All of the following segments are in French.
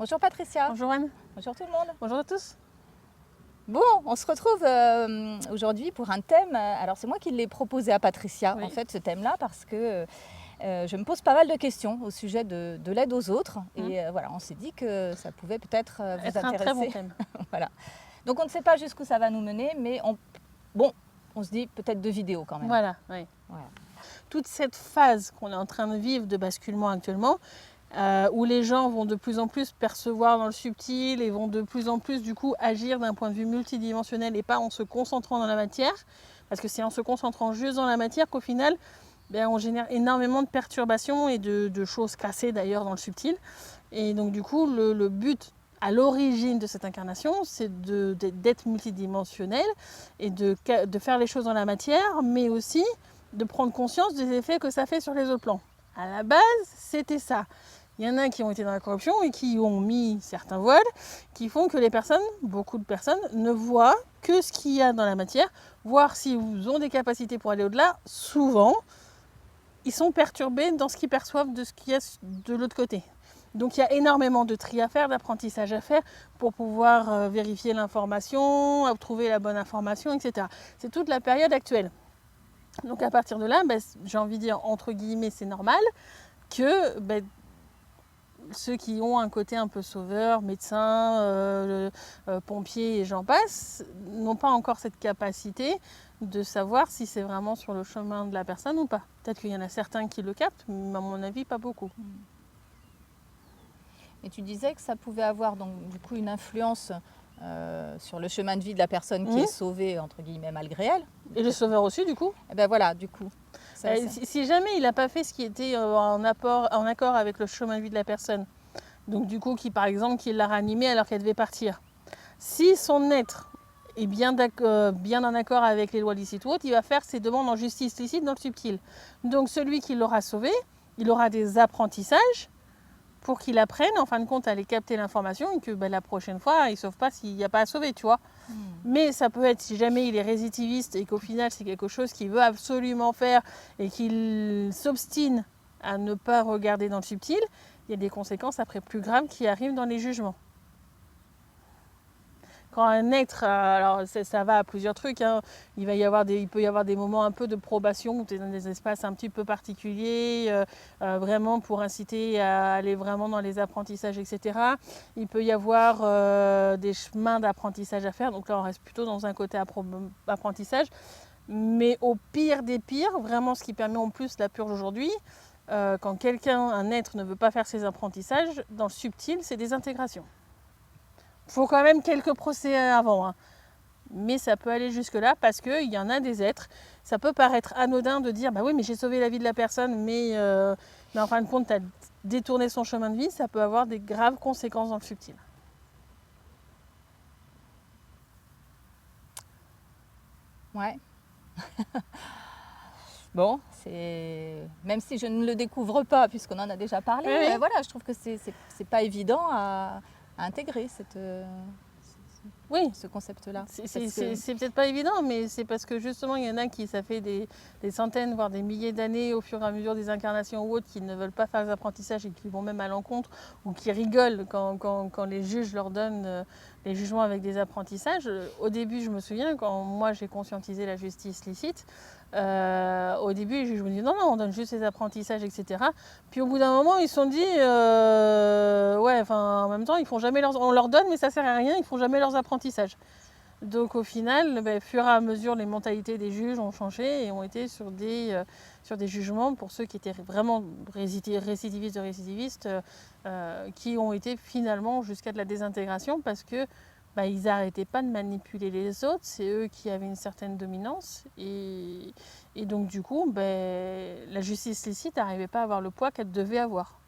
Bonjour Patricia. Bonjour Anne. Bonjour tout le monde. Bonjour à tous. Bon, on se retrouve aujourd'hui pour un thème. Alors c'est moi qui l'ai proposé à Patricia, Oui. en fait, ce thème-là, parce que je me pose pas mal de questions au sujet de l'aide aux autres. Et voilà, on s'est dit que ça pouvait peut-être vous Être intéresser. un très bon thème. Voilà. Donc on ne sait pas jusqu'où ça va nous mener, mais on se dit peut-être 2 vidéos quand même. Voilà, oui. Voilà. Toute cette phase qu'on est en train de vivre de basculement actuellement, où les gens vont de plus en plus percevoir dans le subtil et vont de plus en plus du coup agir d'un point de vue multidimensionnel et pas en se concentrant dans la matière, parce que c'est en se concentrant juste dans la matière qu'au final on génère énormément de perturbations et de choses cassées d'ailleurs dans le subtil. Et donc du coup le but à l'origine de cette incarnation, c'est d'être multidimensionnel et de faire les choses dans la matière, mais aussi de prendre conscience des effets que ça fait sur les autres plans. À la base, c'était ça. Il y en a qui ont été dans la corruption et qui ont mis certains voiles qui font que les personnes, beaucoup de personnes, ne voient que ce qu'il y a dans la matière, voir s'ils ont des capacités pour aller au-delà. Souvent, ils sont perturbés dans ce qu'ils perçoivent de ce qu'il y a de l'autre côté. Donc il y a énormément de tri à faire, d'apprentissage à faire pour pouvoir vérifier l'information, trouver la bonne information, etc. C'est toute la période actuelle. Donc à partir de là, j'ai envie de dire, entre guillemets, c'est normal que ceux qui ont un côté un peu sauveur, médecin, pompier et j'en passe, n'ont pas encore cette capacité de savoir si c'est vraiment sur le chemin de la personne ou pas. Peut-être qu'il y en a certains qui le captent, mais à mon avis, pas beaucoup. Et tu disais que ça pouvait avoir donc du coup une influence sur le chemin de vie de la personne qui est sauvée, entre guillemets, malgré elle. Et le sauveur aussi, du coup. Et ben voilà, du coup. Si jamais il n'a pas fait ce qui était en accord avec le chemin de vie de la personne, donc du coup, par exemple, qui l'a ranimée alors qu'elle devait partir, si son être est bien en accord avec les lois licites ou autres, il va faire ses demandes en justice licite dans le subtil. Donc celui qui l'aura sauvé, il aura des apprentissages pour qu'il apprenne en fin de compte à aller capter l'information et que la prochaine fois, il ne sauve pas s'il n'y a pas à sauver, tu vois. Mais ça peut être, si jamais il est récidiviste et qu'au final c'est quelque chose qu'il veut absolument faire et qu'il s'obstine à ne pas regarder dans le subtil, il y a des conséquences après plus graves qui arrivent dans les jugements. Quand un être, alors ça va à plusieurs trucs, hein. Il peut y avoir des moments un peu de probation où tu es dans des espaces un petit peu particuliers, vraiment pour inciter à aller vraiment dans les apprentissages, etc. Il peut y avoir des chemins d'apprentissage à faire, donc là on reste plutôt dans un côté apprentissage. Mais au pire des pires, vraiment ce qui permet en plus la purge aujourd'hui, quand un être ne veut pas faire ses apprentissages, dans le subtil, c'est des intégrations. Il faut quand même quelques procès avant, hein. Mais ça peut aller jusque-là parce qu'il y en a des êtres. Ça peut paraître anodin de dire oui, mais j'ai sauvé la vie de la personne, mais en fin de compte, tu as détourné son chemin de vie. Ça peut avoir des graves conséquences dans le subtil. Ouais. Bon, même si je ne le découvre pas, puisqu'on en a déjà parlé, Oui. voilà, je trouve que c'est pas évident à intégrer ce concept-là. C'est peut-être pas évident, mais c'est parce que justement, il y en a qui, ça fait des centaines, voire des milliers d'années, au fur et à mesure des incarnations ou autres, qui ne veulent pas faire les apprentissages et qui vont même à l'encontre, ou qui rigolent quand les juges leur donnent les jugements avec des apprentissages. Au début, je me souviens, quand moi j'ai conscientisé la justice licite, au début, les juges me disaient non, on donne juste les apprentissages, etc. Puis au bout d'un moment, ils se sont dit en même temps, on leur donne, mais ça sert à rien, ils font jamais leurs apprentissages. Donc au final, fur et à mesure, les mentalités des juges ont changé et ont été sur des jugements pour ceux qui étaient vraiment récidivistes, qui ont été finalement jusqu'à de la désintégration parce que ils n'arrêtaient pas de manipuler les autres, c'est eux qui avaient une certaine dominance et donc du coup, la justice licite n'arrivait pas à avoir le poids qu'elle devait avoir.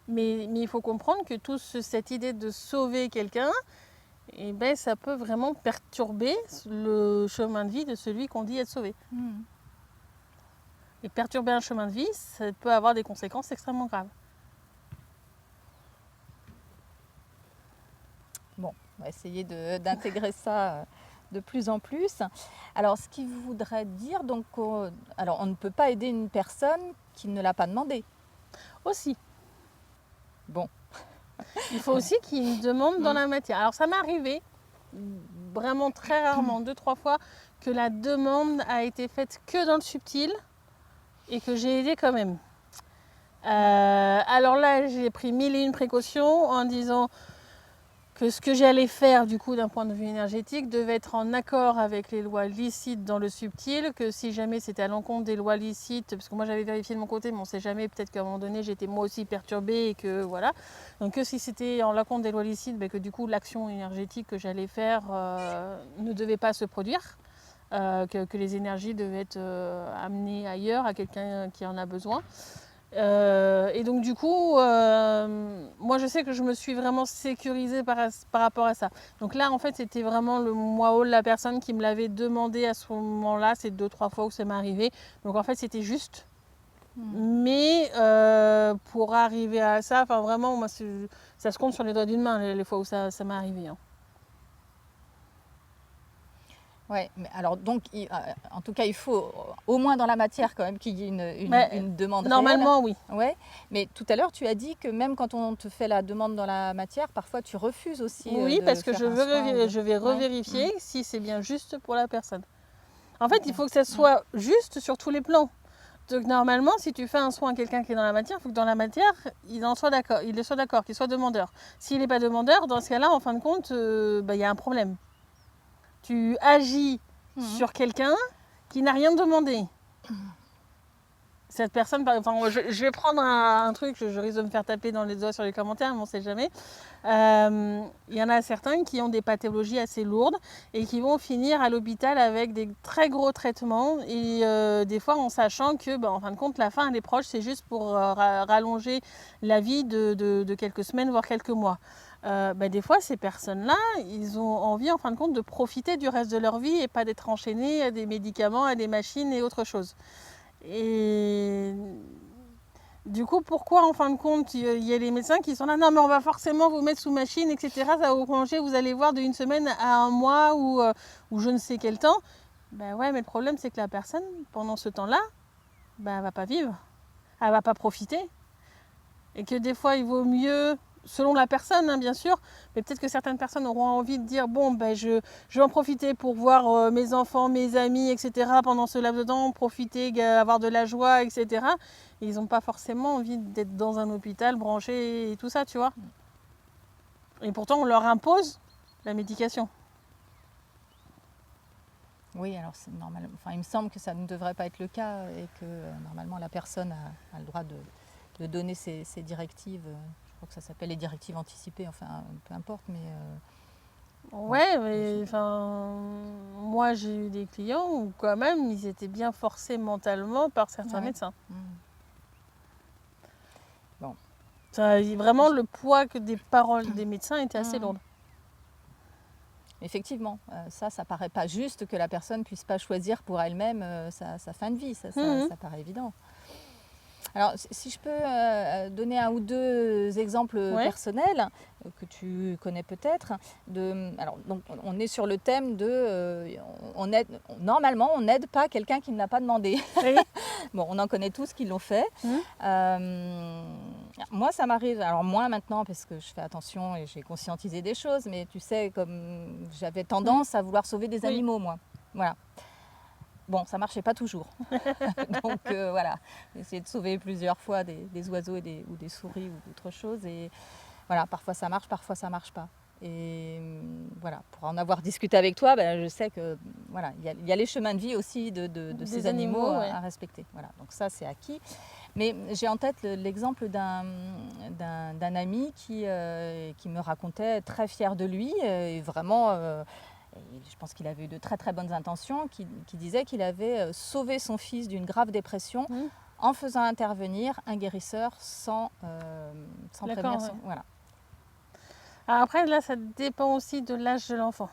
Mais il faut comprendre que cette idée de sauver quelqu'un, ça peut vraiment perturber le chemin de vie de celui qu'on dit être sauvé. Et perturber un chemin de vie, ça peut avoir des conséquences extrêmement graves. Bon, on va essayer d'intégrer ça de plus en plus. Alors, ce qui voudrait dire, donc, on ne peut pas aider une personne qui ne l'a pas demandé. Aussi. Bon. Il faut aussi qu'il y ait une demande dans la matière. Alors ça m'est arrivé, vraiment très rarement, 2-3 fois, que la demande a été faite que dans le subtil et que j'ai aidé quand même. Alors là, j'ai pris 1001 précautions en disant que ce que j'allais faire du coup d'un point de vue énergétique devait être en accord avec les lois licites dans le subtil, que si jamais c'était à l'encontre des lois licites, parce que moi j'avais vérifié de mon côté, mais on ne sait jamais, peut-être qu'à un moment donné j'étais moi aussi perturbée et que voilà. Donc que si c'était en l'encontre des lois licites, que du coup l'action énergétique que j'allais faire ne devait pas se produire, que les énergies devaient être amenées ailleurs à quelqu'un qui en a besoin. Et donc du coup, moi je sais que je me suis vraiment sécurisée par rapport à ça. Donc là en fait c'était vraiment le moi la personne qui me l'avait demandé à ce moment-là, c'est 2-3 fois où ça m'est arrivé. Donc en fait c'était juste. Mais pour arriver à ça, enfin vraiment moi ça se compte sur les doigts d'une main les fois où ça m'est arrivé. Hein. Ouais, mais alors donc, en tout cas, il faut au moins dans la matière quand même qu'il y ait une demande normalement, réelle. Oui. Ouais, mais tout à l'heure, tu as dit que même quand on te fait la demande dans la matière, parfois tu refuses aussi. Oui, parce que je vais revérifier Ouais. si c'est bien juste pour la personne. En fait, il faut que ça soit juste sur tous les plans. Donc normalement, si tu fais un soin à quelqu'un qui est dans la matière, il faut que dans la matière, il soit d'accord, qu'il soit demandeur. S'il n'est pas demandeur, dans ce cas-là, en fin de compte, y a un problème. Tu agis sur quelqu'un qui n'a rien demandé. Cette personne, enfin, je vais prendre un truc, je risque de me faire taper dans les doigts sur les commentaires, mais on ne sait jamais. Il y en a certains qui ont des pathologies assez lourdes et qui vont finir à l'hôpital avec des très gros traitements et des fois en sachant que, en fin de compte, la fin elle est proche, c'est juste pour rallonger la vie de quelques semaines, voire quelques mois. Des fois, ces personnes-là, ils ont envie, en fin de compte, de profiter du reste de leur vie et pas d'être enchaînés à des médicaments, à des machines et autre chose. Et du coup, pourquoi en fin de compte, il y a les médecins qui sont là, non mais on va forcément vous mettre sous machine, etc. Ça va vous prolonger, vous allez voir, d'une semaine à un mois ou je ne sais quel temps. Ouais, mais le problème c'est que la personne, pendant ce temps-là, elle va pas vivre, elle va pas profiter. Et que des fois, il vaut mieux, selon la personne bien sûr, mais peut-être que certaines personnes auront envie de dire je vais en profiter pour voir mes enfants, mes amis, etc. pendant ce laps de temps, profiter, avoir de la joie, etc. Et ils n'ont pas forcément envie d'être dans un hôpital branché et tout ça, tu vois. Et pourtant on leur impose la médication. Oui, alors c'est normal. Enfin, il me semble que ça ne devrait pas être le cas et que normalement la personne a le droit de donner ses directives. Je crois que ça s'appelle les directives anticipées, enfin peu importe, mais... Ouais, mais enfin, moi j'ai eu des clients où quand même ils étaient bien forcés mentalement par certains médecins. Bon. Vraiment le poids que des paroles des médecins était assez lourd. Effectivement, ça paraît pas juste que la personne puisse pas choisir pour elle-même sa fin de vie, ça paraît évident. Alors, si je peux donner un ou deux exemples personnels que tu connais peut-être. Alors, donc, on est sur le thème de... normalement, on n'aide pas quelqu'un qui ne l'a pas demandé. Oui. Bon, on en connaît tous qui l'ont fait. Moi, ça m'arrive, alors moins maintenant parce que je fais attention et j'ai conscientisé des choses, mais tu sais, comme j'avais tendance à vouloir sauver des animaux, moi. Voilà. Bon, ça marchait pas toujours. Donc voilà, j'ai essayé de sauver plusieurs fois des oiseaux ou des souris ou d'autres choses. Et voilà, parfois ça marche, parfois ça marche pas. Et voilà, pour en avoir discuté avec toi, je sais que voilà, il y a les chemins de vie aussi de ces animaux à respecter. Voilà, donc ça c'est acquis. Mais j'ai en tête l'exemple d'un ami qui me racontait, très fier de lui, et vraiment... je pense qu'il avait eu de très très bonnes intentions, qui disait qu'il avait sauvé son fils d'une grave dépression en faisant intervenir un guérisseur sans prévenir son... Voilà. Alors après, là, ça dépend aussi de l'âge de l'enfant.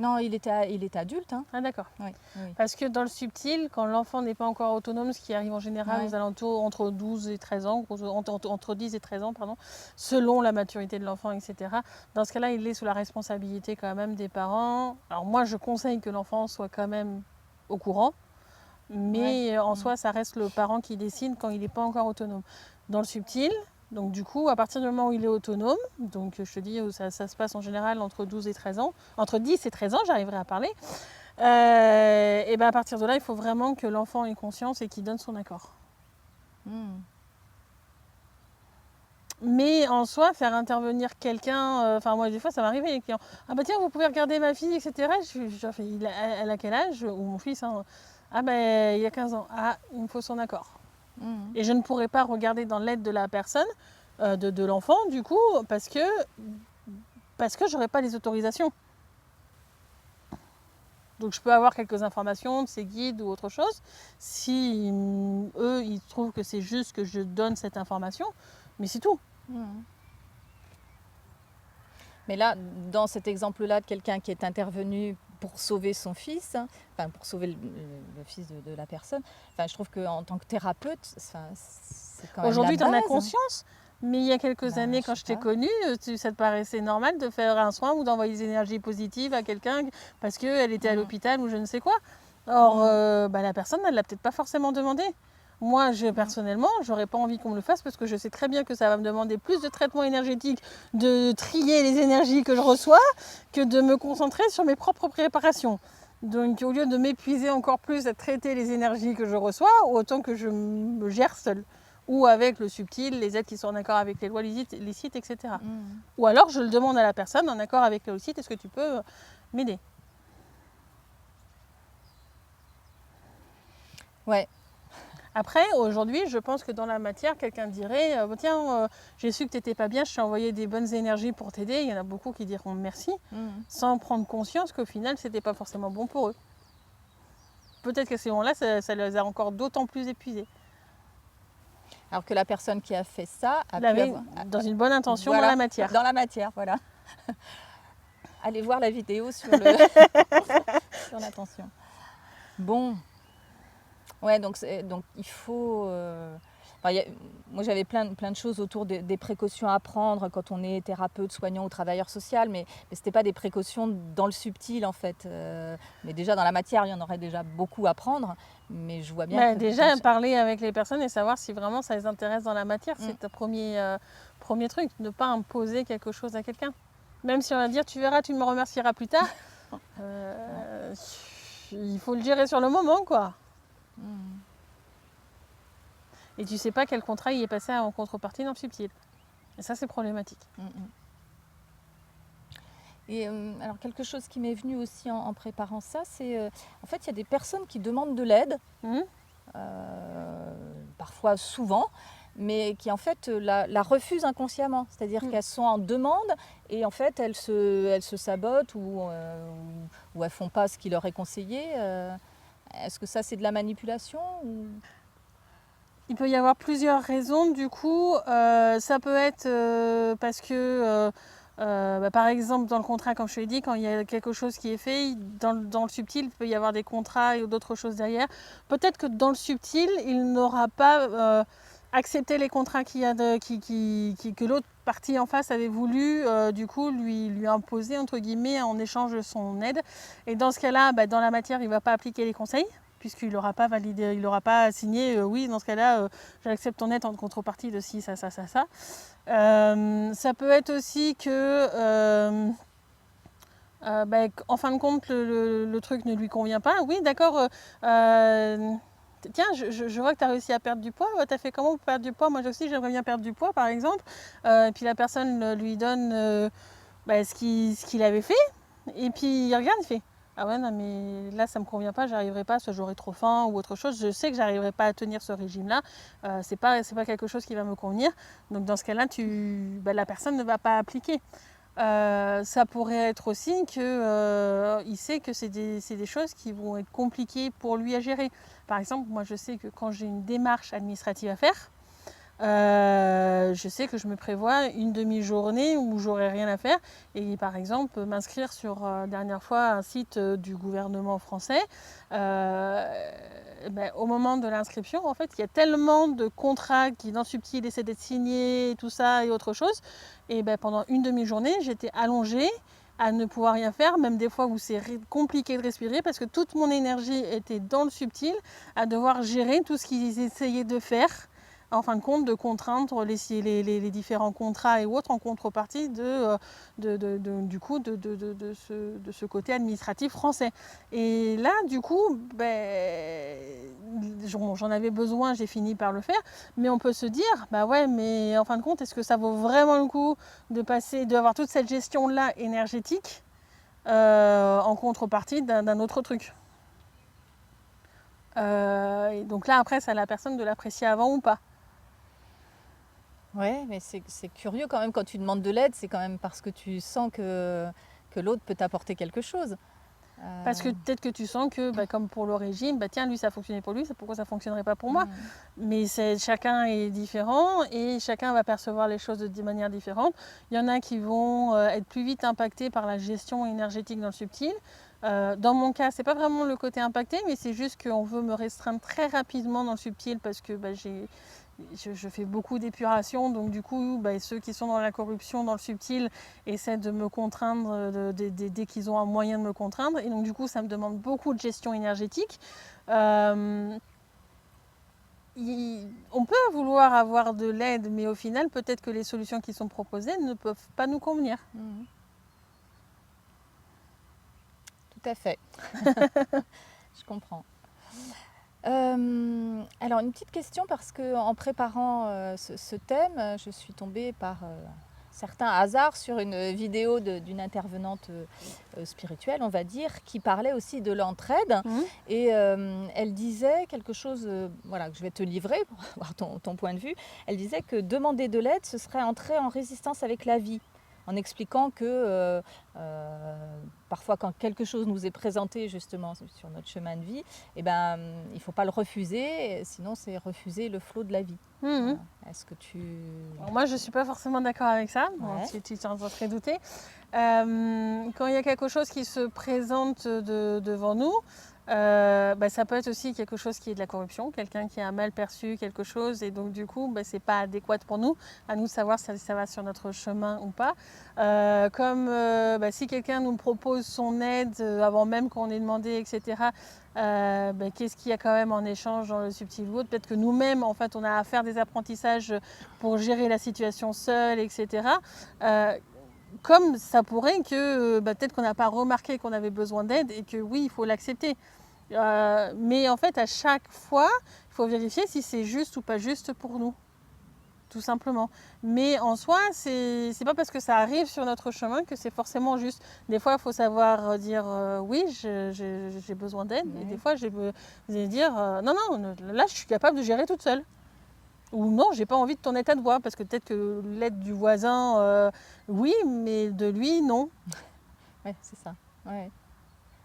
Non, il était adulte. Hein. Ah d'accord. Oui. Parce que dans le subtil, quand l'enfant n'est pas encore autonome, ce qui arrive en général aux alentours entre 12 et 13 ans, entre 10 et 13 ans, pardon, selon la maturité de l'enfant, etc. Dans ce cas-là, il est sous la responsabilité quand même des parents. Alors moi, je conseille que l'enfant soit quand même au courant, mais en soi, ça reste le parent qui décide quand il n'est pas encore autonome. Dans le subtil, Donc du coup, à partir du moment où il est autonome, donc je te dis, ça se passe en général entre 12 et 13 ans, entre 10 et 13 ans, j'arriverai à parler, et ben à partir de là, il faut vraiment que l'enfant ait conscience et qu'il donne son accord. Mais en soi, faire intervenir quelqu'un, enfin moi des fois ça m'arrive avec les clients, ah bah tiens vous pouvez regarder ma fille, etc. Je fais, elle a quel âge? Ou mon fils, hein. Ah ben il y a 15 ans, ah il me faut son accord. Et je ne pourrais pas regarder dans l'aide de la personne, de l'enfant du coup, parce que j'aurais pas les autorisations. Donc je peux avoir quelques informations de ces guides ou autre chose, si eux ils trouvent que c'est juste que je donne cette information, mais c'est tout. Mais là, dans cet exemple-là de quelqu'un qui est intervenu pour sauver son fils, enfin pour sauver le fils de la personne, enfin, je trouve qu'en tant que thérapeute, c'est quand même Aujourd'hui, tu en as base. conscience, mais il y a quelques années, quand je t'ai connue, ça te paraissait normal de faire un soin ou d'envoyer des énergies positives à quelqu'un parce qu'elle était à l'hôpital ou je ne sais quoi. Or, la personne, elle ne l'a peut-être pas forcément demandé. Moi, personnellement, j'aurais pas envie qu'on me le fasse parce que je sais très bien que ça va me demander plus de traitement énergétique, de trier les énergies que je reçois, que de me concentrer sur mes propres préparations. Donc, au lieu de m'épuiser encore plus à traiter les énergies que je reçois, autant que je me gère seule. Ou avec le subtil, les aides qui sont en accord avec les lois licites, etc. Ou alors, je le demande à la personne en accord avec le site, est-ce que tu peux m'aider? Ouais. Après, aujourd'hui, je pense que dans la matière, quelqu'un dirait tiens, j'ai su que tu n'étais pas bien, je t'ai envoyé des bonnes énergies pour t'aider. Il y en a beaucoup qui diront merci, sans prendre conscience qu'au final, ce n'était pas forcément bon pour eux. Peut-être qu'à ces moments-là, ça les a encore d'autant plus épuisés. Alors que la personne qui a fait ça a dans une bonne intention, voilà, dans la matière. Dans la matière, voilà. Allez voir la vidéo sur sur l'intention. Bon. Ouais, donc il faut... moi, j'avais plein de choses autour des précautions à prendre quand on est thérapeute, soignant ou travailleur social, mais ce n'était pas des précautions dans le subtil, en fait. Mais déjà, dans la matière, il y en aurait déjà beaucoup à prendre, mais je vois bien déjà, parler avec les personnes et savoir si vraiment ça les intéresse dans la matière, c'est le premier truc. Ne pas imposer quelque chose à quelqu'un. Même si on va dire, tu verras, tu me remercieras plus tard. Il faut le gérer sur le moment, quoi. Et tu sais pas quel contrat il est passé en contrepartie dans le subtil. Et ça, c'est problématique. Et alors, quelque chose qui m'est venu aussi en préparant ça, c'est en fait, il y a des personnes qui demandent de l'aide, parfois souvent, mais qui en fait la refusent inconsciemment. C'est-à-dire qu'elles sont en demande et en fait, elles se sabotent ou elles font pas ce qui leur est conseillé. Est-ce que ça, c'est de la manipulation ou... Il peut y avoir plusieurs raisons. Du coup, ça peut être parce que, par exemple, dans le contrat, comme je te l'ai dit, quand il y a quelque chose qui est fait, dans le subtil, il peut y avoir des contrats et d'autres choses derrière. Peut-être que dans le subtil, il n'aura pas accepté les contrats que l'autre partie en face avait voulu, du coup, lui imposer, entre guillemets, en échange de son aide. Et dans ce cas-là, dans la matière, il ne va pas appliquer les conseils, puisqu'il n'aura pas validé, il n'aura pas signé, oui, dans ce cas-là, j'accepte ton aide en contrepartie de ci, ça. Ça peut être aussi que, en fin de compte, le truc ne lui convient pas. Oui, d'accord, tiens, je vois que tu as réussi à perdre du poids. Tu as fait comment pour perdre du poids? Moi aussi, j'aimerais bien perdre du poids, par exemple. Et puis la personne lui donne ce qu'il avait fait. Et puis il regarde, il fait ah ouais, non, mais là, ça ne me convient pas, j'arriverai pas, soit j'aurai trop faim ou autre chose. Je sais que j'arriverai pas à tenir ce régime-là. C'est pas quelque chose qui va me convenir. Donc dans ce cas-là, la personne ne va pas appliquer. Ça pourrait être aussi qu'il sait que c'est des choses qui vont être compliquées pour lui à gérer. Par exemple, moi je sais que quand j'ai une démarche administrative à faire, je sais que je me prévois une demi-journée où j'aurai rien à faire et par exemple m'inscrire sur dernière fois un site du gouvernement français. Au moment de l'inscription, en fait, il y a tellement de contrats qui dans le subtil essaient d'être signés, tout ça et autre chose. Et pendant une demi-journée, j'étais allongée à ne pouvoir rien faire, même des fois où c'est compliqué de respirer parce que toute mon énergie était dans le subtil à devoir gérer tout ce qu'ils essayaient de faire. en fin de compte, de contraindre les différents contrats et autres en contrepartie de ce côté administratif français. Et là, du coup, j'en avais besoin, j'ai fini par le faire, mais on peut se dire, bah ouais, mais en fin de compte, est-ce que ça vaut vraiment le coup d'avoir toute cette gestion-là énergétique en contrepartie d'un autre truc? Et donc là, après, c'est à la personne de l'apprécier avant ou pas. Ouais, mais c'est curieux quand même quand tu demandes de l'aide, c'est quand même parce que tu sens que l'autre peut t'apporter quelque chose. Parce que peut-être que tu sens que, comme pour le régime, tiens, lui, ça a fonctionné pour lui, pourquoi ça ne fonctionnerait pas pour moi? Mais chacun est différent et chacun va percevoir les choses de manière différente. Il y en a qui vont être plus vite impactés par la gestion énergétique dans le subtil. Dans mon cas, c'est pas vraiment le côté impacté, mais c'est juste qu'on veut me restreindre très rapidement dans le subtil parce que je fais beaucoup d'épuration, donc du coup, ceux qui sont dans la corruption, dans le subtil, essaient de me contraindre dès qu'ils ont un moyen de me contraindre. Et donc du coup, ça me demande beaucoup de gestion énergétique. On peut vouloir avoir de l'aide, mais au final, peut-être que les solutions qui sont proposées ne peuvent pas nous convenir. Tout à fait. Je comprends. Alors une petite question parce qu'en préparant ce thème, je suis tombée par certains hasards sur une vidéo d'une intervenante spirituelle, on va dire, qui parlait aussi de l'entraide. Et elle disait quelque chose que je vais te livrer pour avoir ton point de vue. Elle disait que demander de l'aide, ce serait entrer en résistance avec la vie, en expliquant que parfois quand quelque chose nous est présenté justement sur notre chemin de vie, il ne faut pas le refuser, sinon c'est refuser le flot de la vie. Voilà. Est-ce que tu... Alors moi je ne suis pas forcément d'accord avec ça, tu t'en serais douté. Quand il y a quelque chose qui se présente devant nous, ça peut être aussi quelque chose qui est de la corruption, quelqu'un qui a mal perçu quelque chose et donc du coup c'est pas adéquat pour nous, à nous de savoir si ça va sur notre chemin ou pas. Si quelqu'un nous propose son aide avant même qu'on ait demandé, etc., qu'est-ce qu'il y a quand même en échange dans le subtil ou autre? Peut-être que nous-mêmes, en fait, on a à faire des apprentissages pour gérer la situation seule, etc. Comme ça pourrait que peut-être qu'on n'a pas remarqué qu'on avait besoin d'aide et que oui, il faut l'accepter. Mais en fait, à chaque fois, il faut vérifier si c'est juste ou pas juste pour nous. Tout simplement. Mais en soi, c'est pas parce que ça arrive sur notre chemin que c'est forcément juste. Des fois, il faut savoir dire oui, j'ai besoin d'aide. Et des fois, j'ai dire non, là, je suis capable de gérer toute seule. Ou non, j'ai pas envie de ton état de voix, parce que peut-être que l'aide du voisin, oui, mais de lui, non. Oui, c'est ça. Ouais.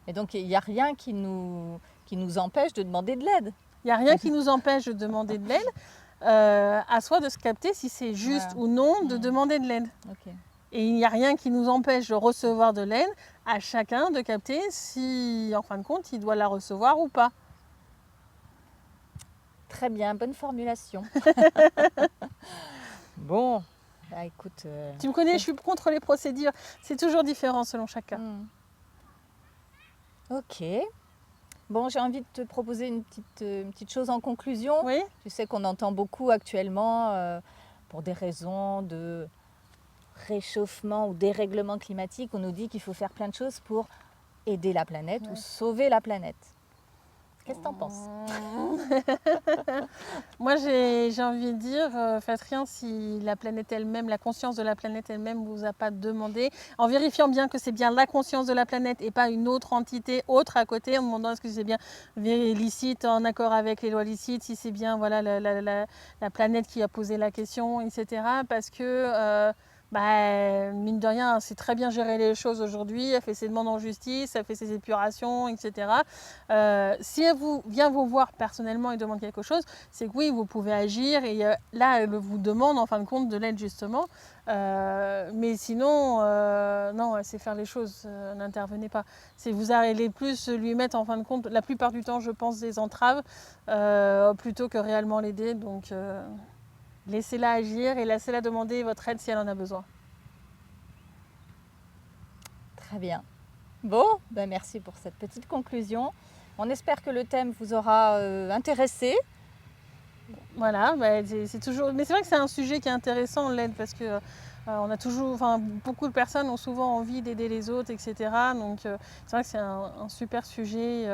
Et donc, il n'y a rien qui nous empêche de demander de l'aide. Il n'y a rien qui nous empêche de demander de l'aide. À soi de se capter si c'est juste ou non de demander de l'aide. Okay. Et il n'y a rien qui nous empêche de recevoir de l'aide, à chacun de capter si, en fin de compte, il doit la recevoir ou pas. Très bien, bonne formulation. Bon, écoute... Tu me connais, je suis contre les procédures. C'est toujours différent selon chacun. Ok. Bon, j'ai envie de te proposer une petite chose en conclusion. Oui. Tu sais qu'on entend beaucoup actuellement, pour des raisons de réchauffement ou dérèglement climatique, on nous dit qu'il faut faire plein de choses pour aider la planète ou sauver la planète. Qu'est-ce que tu en penses? Moi, j'ai envie de dire, faites rien si la planète elle-même, la conscience de la planète elle-même ne vous a pas demandé. En vérifiant bien que c'est bien la conscience de la planète et pas une autre entité autre à côté, en demandant est-ce que c'est bien licite, en accord avec les lois licites, si c'est bien voilà, la planète qui a posé la question, etc. Parce que... mine de rien, c'est très bien géré les choses aujourd'hui, elle fait ses demandes en justice, elle fait ses épurations, etc. Si elle vient vous voir personnellement et demande quelque chose, c'est que oui, vous pouvez agir et là, elle vous demande en fin de compte de l'aide justement. Mais sinon, non, elle sait faire les choses, n'intervenez pas. C'est vous allez plus lui mettre en fin de compte, la plupart du temps, je pense, des entraves plutôt que réellement l'aider. Donc... laissez-la agir et laissez-la demander votre aide si elle en a besoin. Très bien. Bon, merci pour cette petite conclusion. On espère que le thème vous aura intéressé. Voilà, bah, c'est toujours. Mais c'est vrai que c'est un sujet qui est intéressant, l'aide, parce que on a toujours, enfin, beaucoup de personnes ont souvent envie d'aider les autres, etc. Donc c'est vrai que c'est un super sujet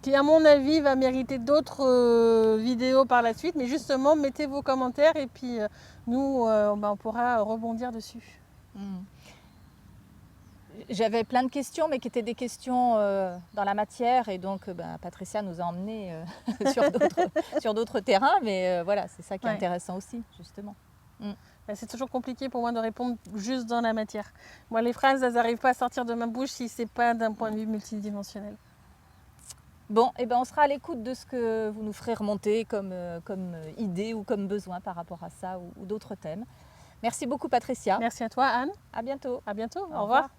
qui, à mon avis, va mériter d'autres vidéos par la suite. Mais justement, mettez vos commentaires et puis nous, on pourra rebondir dessus. J'avais plein de questions, mais qui étaient des questions dans la matière. Et donc, Patricia nous a emmenés sur d'autres terrains. Mais voilà, c'est ça qui est intéressant aussi, justement. C'est toujours compliqué pour moi de répondre juste dans la matière. Moi, les phrases, elles n'arrivent pas à sortir de ma bouche si ce n'est pas d'un point de vue multidimensionnel. Bon, et on sera à l'écoute de ce que vous nous ferez remonter comme idée ou comme besoin par rapport à ça ou d'autres thèmes. Merci beaucoup, Patricia. Merci à toi, Anne. À bientôt. À bientôt. Au revoir.